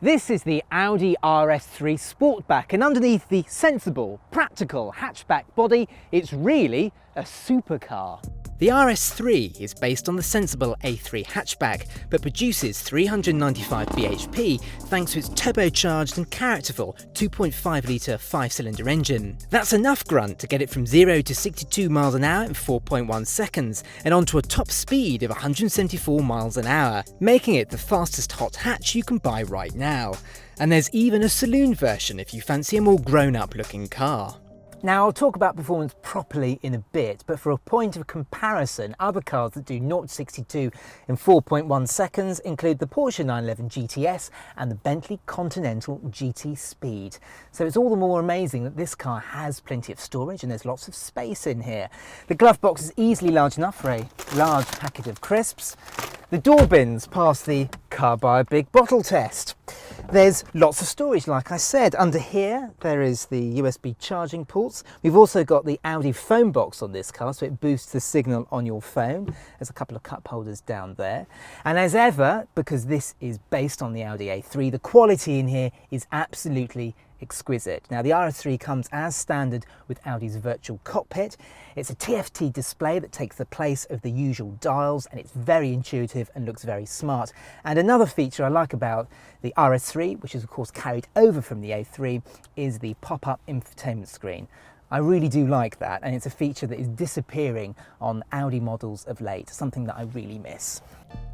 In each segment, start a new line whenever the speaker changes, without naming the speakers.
This is the Audi RS3 Sportback, and underneath the sensible, practical hatchback body, it's really a supercar.
The RS3 is based on the sensible A3 hatchback, but produces 395 bhp thanks to its turbocharged and characterful 2.5-litre 5-cylinder engine. That's enough grunt to get it from 0 to 62 miles an hour in 4.1 seconds, and onto a top speed of 174 miles an hour, making it the fastest hot hatch you can buy right now. And there's even a saloon version if you fancy a more grown-up looking car.
Now, I'll talk about performance properly in a bit, but for a point of comparison, other cars that do 0 to 62 in 4.1 seconds include the Porsche 911 GTS and the Bentley Continental GT Speed. So it's all the more amazing that this car has plenty of storage and there's lots of space in here. The glove box is easily large enough for a large packet of crisps. The door bins pass the Carbuyer big bottle test. There's lots of storage, like I said. Under here, there is the USB charging ports. We've also got the Audi phone box on this car, so it boosts the signal on your phone. There's a couple of cup holders down there. And as ever, because this is based on the Audi A3, the quality in here is absolutely exquisite. Now, the RS3 comes as standard with Audi's virtual cockpit. It's a TFT display that takes the place of the usual dials, and it's very intuitive and looks very smart. And another feature I like about the RS3, which is of course carried over from the A3, is the pop-up infotainment screen. I really do like that, and it's a feature that is disappearing on Audi models of late, something that I really miss.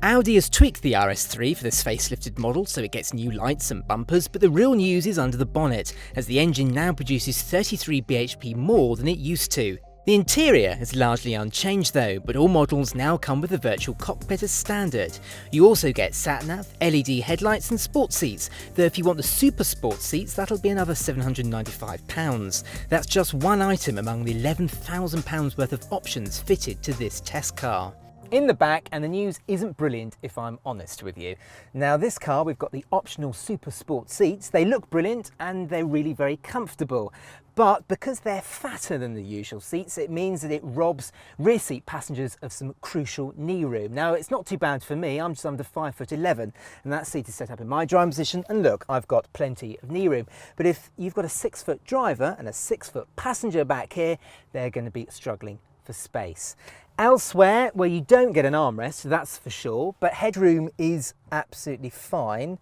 Audi has tweaked the RS3 for this facelifted model so it gets new lights and bumpers, but the real news is under the bonnet, as the engine now produces 33 bhp more than it used to. The interior is largely unchanged though, but all models now come with a virtual cockpit as standard. You also get sat-nav, LED headlights and sport seats, though if you want the super sport seats that'll be another £795. That's just one item among the £11,000 worth of options fitted to this test car.
In the back, and the news isn't brilliant if I'm honest with you. Now, this car, we've got the optional super sport seats. They look brilliant and they're really very comfortable. But because they're fatter than the usual seats, it means that it robs rear seat passengers of some crucial knee room. Now, it's not too bad for me. I'm just under 5'11", and that seat is set up in my driving position. And look, I've got plenty of knee room. But if you've got a 6-foot driver and a 6-foot passenger back here, they're going to be struggling for space. Elsewhere, where you don't get an armrest, that's for sure, but headroom is absolutely fine.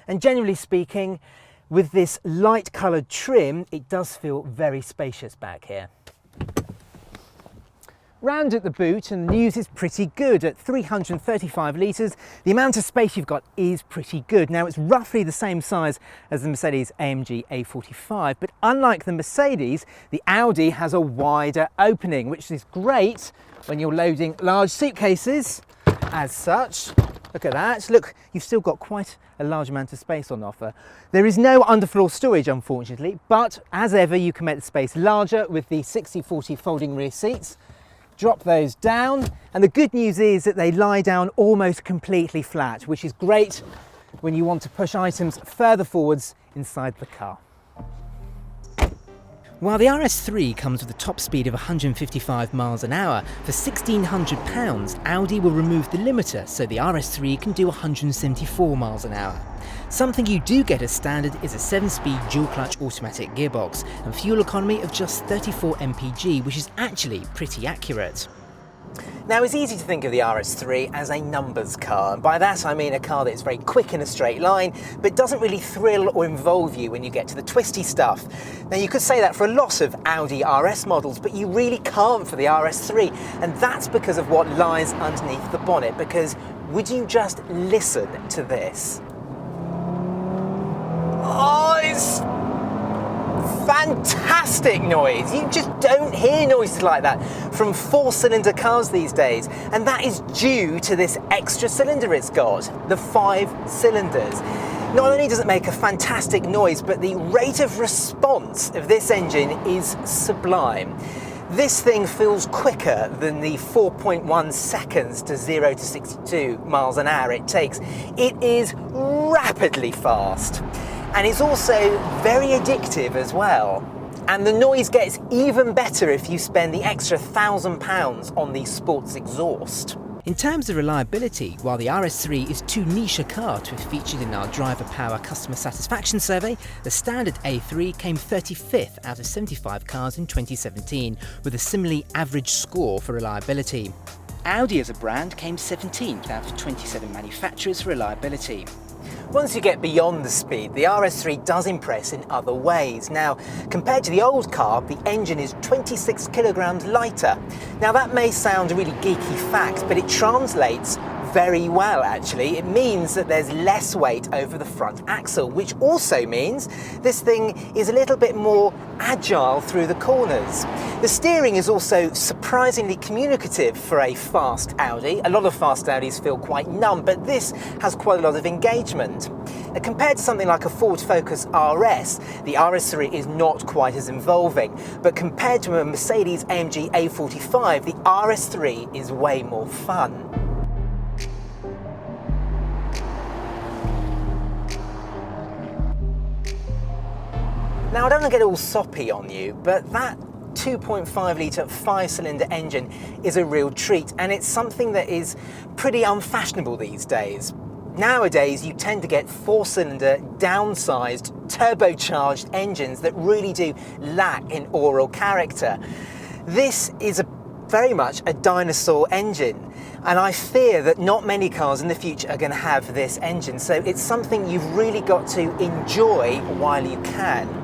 And generally speaking, with this light coloured trim, it does feel very spacious back here. Round at the boot, and the news is pretty good. At 335 litres, the amount of space you've got is pretty good. Now, it's roughly the same size as the Mercedes-AMG A45, but unlike the Mercedes, the Audi has a wider opening, which is great when you're loading large suitcases as such. Look at that. Look, you've still got quite a large amount of space on offer. There is no underfloor storage, unfortunately, but as ever, you can make the space larger with the 60/40 folding rear seats. Drop those down, and the good news is that they lie down almost completely flat, which is great when you want to push items further forwards inside the car.
While the RS3 comes with a top speed of 155 miles an hour, for £1,600 Audi will remove the limiter so the RS3 can do 174 miles an hour. Something you do get as standard is a 7-speed dual-clutch automatic gearbox and fuel economy of just 34 mpg, which is actually pretty accurate.
Now, it's easy to think of the RS3 as a numbers car, and by that I mean a car that is very quick in a straight line, but doesn't really thrill or involve you when you get to the twisty stuff. Now, you could say that for a lot of Audi RS models, but you really can't for the RS3, and that's because of what lies underneath the bonnet, because would you just listen to this? Oh, it's fantastic noise. You just don't hear noises like that from 4-cylinder cars these days, and that is due to this extra cylinder it's got, the 5 cylinders. Not only does it make a fantastic noise, but the rate of response of this engine is sublime. This thing feels quicker than the 4.1 seconds to 0 to 62 miles an hour it takes. It is rapidly fast. And it's also very addictive as well. And the noise gets even better if you spend the extra £1,000 on the sports exhaust.
In terms of reliability, while the RS3 is too niche a car to have featured in our Driver Power customer satisfaction survey, the standard A3 came 35th out of 75 cars in 2017, with a similarly average score for reliability. Audi as a brand came 17th out of 27 manufacturers for reliability.
Once you get beyond the speed, the RS3 does impress in other ways. Now, compared to the old car, the engine is 26 kilograms lighter. Now, that may sound a really geeky fact, but it translates very well actually. It means that there's less weight over the front axle, which also means this thing is a little bit more agile through the corners. The steering is also surprisingly communicative for a fast Audi. A lot of fast Audis feel quite numb, but this has quite a lot of engagement. Now, compared to something like a Ford Focus RS, the RS3 is not quite as involving, but compared to a Mercedes AMG A45, the RS3 is way more fun. Now, I don't want to get all soppy on you, but that 2.5 litre 5-cylinder engine is a real treat, and it's something that is pretty unfashionable these days. Nowadays, you tend to get 4-cylinder, downsized, turbocharged engines that really do lack in oral character. This is very much a dinosaur engine, and I fear that not many cars in the future are going to have this engine, so it's something you've really got to enjoy while you can.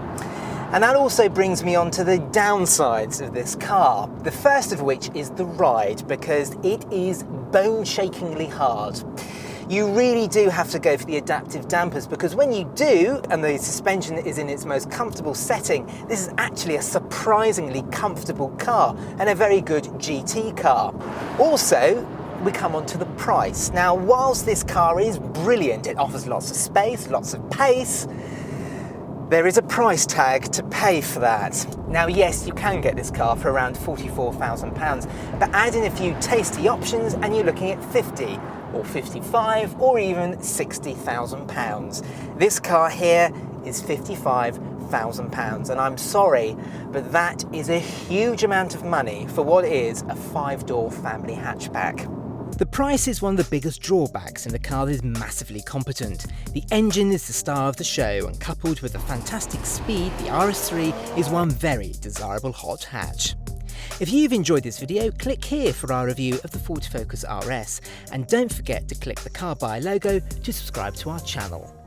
And that also brings me on to the downsides of this car. The first of which is the ride, because it is bone-shakingly hard. You really do have to go for the adaptive dampers, because when you do, and the suspension is in its most comfortable setting, this is actually a surprisingly comfortable car and a very good GT car. Also, we come on to the price. Now, whilst this car is brilliant, it offers lots of space, lots of pace, there is a price tag to pay for that. Now, yes, you can get this car for around £44,000, but add in a few tasty options and you're looking at 50 or 55 or even £60,000. This car here is £55,000, and I'm sorry, but that is a huge amount of money for what is a 5-door family hatchback.
The price is one of the biggest drawbacks in the car that is massively competent. The engine is the star of the show, and coupled with the fantastic speed, the RS3 is one very desirable hot hatch. If you've enjoyed this video, click here for our review of the Ford Focus RS, and don't forget to click the Carbuyer logo to subscribe to our channel.